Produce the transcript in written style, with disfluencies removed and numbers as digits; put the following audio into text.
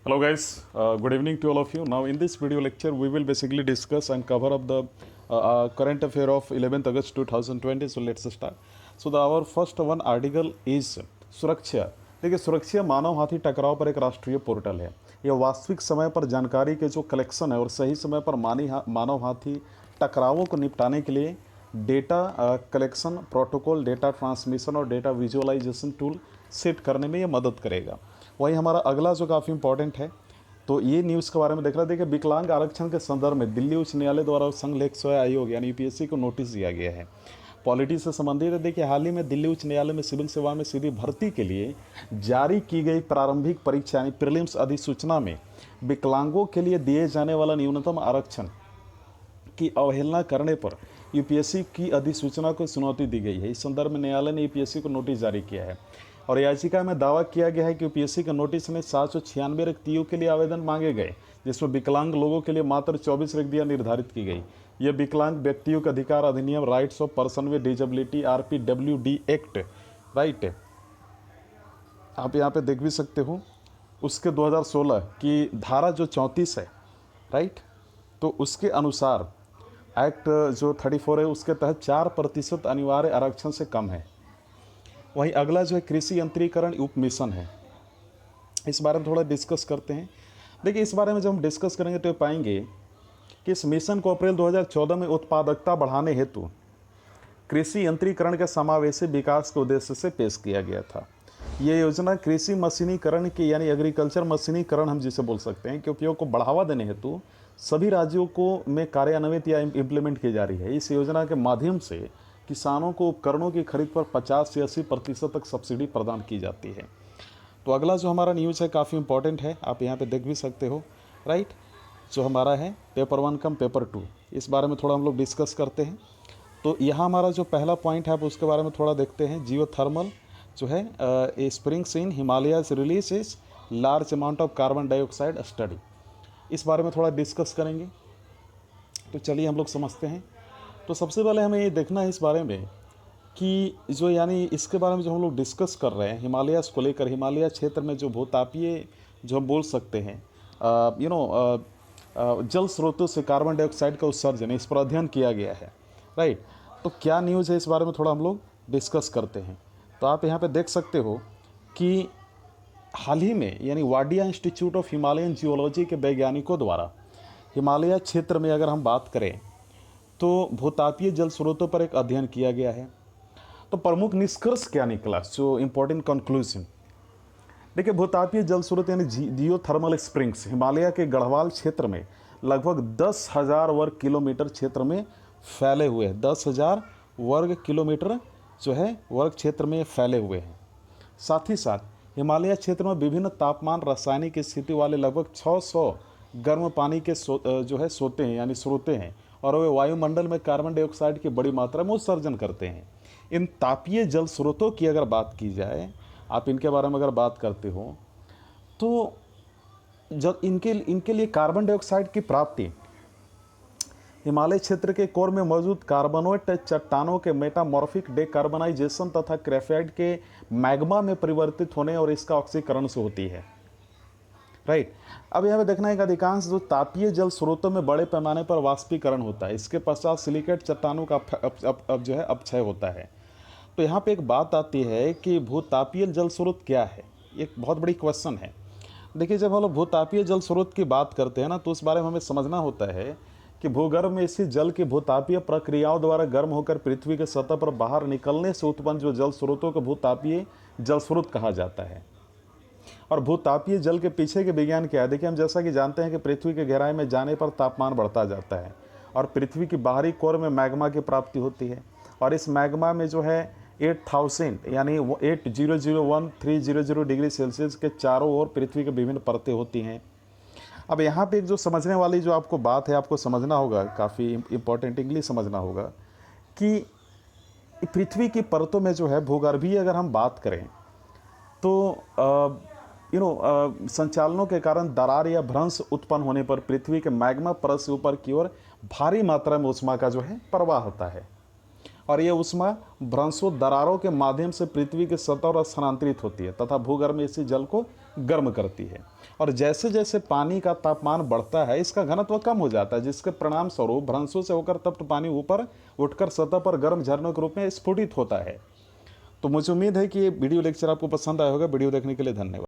Hello guys, good evening to all of you. Now in this video lecture we will basically discuss and cover up the current affair of 11th August 2020. So let's start. So our first one article is सुरक्षा। देखिए सुरक्षा मानव हाथी टकराव पर एक राष्ट्रीय portal है। यह वास्तविक समय पर जानकारी के जो कलेक्शन है और सही समय पर मानव हाथी टकरावों को निपटाने के लिए data collection protocol, data transmission और डेटा विजुअलाइजेशन टूल सेट करने में ये मदद करेगा। वही हमारा अगला जो काफ़ी इंपॉर्टेंट है, तो ये न्यूज़ के बारे में देख रहा देखिए विकलांग आरक्षण के संदर्भ में दिल्ली उच्च न्यायालय द्वारा संघ लोक सेवा आयोग यानी यूपीएससी को नोटिस दिया गया है। पॉलिटी से संबंधित है। देखिए हाल ही में दिल्ली उच्च न्यायालय में सिविल सेवा में सीधी भर्ती के लिए जारी की गई प्रारंभिक परीक्षा यानी प्रीलिम्स अधिसूचना में विकलांगों के लिए दिए जाने वाला न्यूनतम आरक्षण की अवहेलना करने पर यूपीएससी की अधिसूचना को चुनौती दी गई है। इस संदर्भ में न्यायालय ने यूपीएससी को नोटिस जारी किया है और याचिका में दावा किया गया है कि यूपीएससी के नोटिस में 796 रिक्तियों के लिए आवेदन मांगे गए, जिसमें विकलांग लोगों के लिए मात्र 24 रिक्तियां निर्धारित की गई। यह विकलांग व्यक्तियों के अधिकार अधिनियम rights of person with disability RPWD act right, आप यहाँ पे देख भी सकते हो, उसके 2016 की धारा जो 34 है राइट, तो उसके अनुसार एक्ट जो 34 है उसके तहत 4% अनिवार्य आरक्षण से कम है। वहीं अगला जो है कृषि यंत्रीकरण उप मिशन है, इस बारे में थोड़ा डिस्कस करते हैं। देखिए इस बारे में जब हम डिस्कस करेंगे तो पाएंगे कि इस मिशन को अप्रैल 2014 में उत्पादकता बढ़ाने हेतु कृषि यंत्रीकरण के समावेशी विकास के उद्देश्य से पेश किया गया था। ये योजना कृषि मशीनीकरण की यानी एग्रीकल्चर मशीनीकरण हम जिसे बोल सकते हैं के उपयोग को बढ़ावा देने हेतु सभी राज्यों को में कार्यान्वित या इम्प्लीमेंट की जा रही है। इस योजना के माध्यम से किसानों को उपकरणों की खरीद पर 50 से 80% तक सब्सिडी प्रदान की जाती है। तो अगला जो हमारा न्यूज़ है काफ़ी इंपॉर्टेंट है, आप यहाँ पे देख भी सकते हो राइट, जो हमारा है पेपर 1 कम पेपर 2, इस बारे में थोड़ा हम लोग डिस्कस करते हैं। तो यहाँ हमारा जो पहला पॉइंट है आप उसके बारे में थोड़ा देखते हैं। जियोथर्मल जो है springs in Himalayas release is large amount of carbon dioxide study, इस बारे में थोड़ा डिस्कस करेंगे। तो चलिए हम लोग समझते हैं। तो सबसे पहले हमें ये देखना है इस बारे में कि जो यानी इसके बारे में जो हम लोग डिस्कस कर रहे हैं हिमालयास को लेकर, हिमालय क्षेत्र में जो भूतापीय जो हम बोल सकते हैं जल स्रोतों से कार्बन डाइऑक्साइड का उत्सर्जन, इस पर अध्ययन किया गया है राइट। तो क्या न्यूज़ है इस बारे में थोड़ा हम लोग डिस्कस करते हैं। तो आप यहाँ पे देख सकते हो कि हाल ही में यानी Wadia institute of Himalayan geology के वैज्ञानिकों द्वारा हिमालय क्षेत्र में अगर हम बात करें तो भूतापीय जल स्रोतों पर एक अध्ययन किया गया है। तो प्रमुख निष्कर्ष क्या निकला, जो इंपॉर्टेंट कंक्लूजन, देखिए भूतापीय जल स्रोत यानी जियोथर्मल स्प्रिंग्स हिमालय के गढ़वाल क्षेत्र में लगभग 10,000 वर्ग किलोमीटर क्षेत्र में फैले हुए हैं। 10,000 वर्ग किलोमीटर जो है वर्ग क्षेत्र में फैले हुए हैं। साथ ही साथ हिमालय क्षेत्र में विभिन्न तापमान रासायनिक स्थिति वाले लगभग 600 गर्म पानी के जो है सोते हैं यानी स्रोते हैं और वे वायुमंडल में कार्बन डाइऑक्साइड की बड़ी मात्रा में उत्सर्जन करते हैं। इन तापीय जल स्रोतों की अगर बात की जाए, आप इनके बारे में अगर बात करते हो तो जब इनके लिए कार्बन डाइऑक्साइड की प्राप्ति हिमालय क्षेत्र के कोर में मौजूद कार्बोनेट चट्टानों के मेटामॉर्फिक डेकार्बनाइजेशन तथा ग्रेफाइट के मैग्मा में परिवर्तित होने और इसका ऑक्सीकरण से होती है राइट। अब यहाँ पे देखना है कि अधिकांश जो तापीय जल स्रोतों में बड़े पैमाने पर वाष्पीकरण होता है, इसके पश्चात सिलिकेट चट्टानों का अब जो है अपक्षय होता है। तो यहाँ पे एक बात आती है कि भूतापीय जल स्रोत क्या है, एक बहुत बड़ी क्वेश्चन है। देखिए जब हम लोग भूतापीय जल स्रोत की बात करते हैं ना, तो उस बारे में हमें समझना होता है कि भूगर्भ में स्थित जल की भूतापीय प्रक्रियाओं द्वारा गर्म होकर पृथ्वी के सतह पर बाहर निकलने से उत्पन्न जो जल स्रोतों को भूतापीय जल स्रोत कहा जाता है। और भूतापीय जल के पीछे के विज्ञान क्या है, देखिए हम जैसा कि जानते हैं कि पृथ्वी के गहराई में जाने पर तापमान बढ़ता जाता है और पृथ्वी की बाहरी कोर में मैग्मा की प्राप्ति होती है और इस मैग्मा में जो है 8000 यानी 8001,300 डिग्री सेल्सियस के चारों ओर पृथ्वी के विभिन्न परतें होती हैं। अब यहाँ पे एक जो समझने वाली जो आपको बात है, आपको समझना होगा, काफ़ी इंपॉर्टेंट इंग्लिश समझना होगा कि पृथ्वी की परतों में जो है भूगर्भीय अगर हम बात करें तो संचालनों के कारण दरार या भ्रंश उत्पन्न होने पर पृथ्वी के मैग्मा परत से ऊपर की ओर भारी मात्रा में ऊष्मा का जो है प्रवाह होता है और ये ऊष्मा भ्रंशों दरारों के माध्यम से पृथ्वी के सतह पर स्थानांतरित होती है तथा भूगर्भ में इसी जल को गर्म करती है। और जैसे जैसे पानी का तापमान बढ़ता है इसका घनत्व कम हो जाता है, जिसके परिणाम स्वरूप भ्रंशों से होकर तप्त पानी ऊपर उठकर सतह पर गर्म झरनों के रूप में स्फुटित होता है। तो मुझे उम्मीद है कि ये वीडियो लेक्चर आपको पसंद आया होगा। वीडियो देखने के लिए धन्यवाद।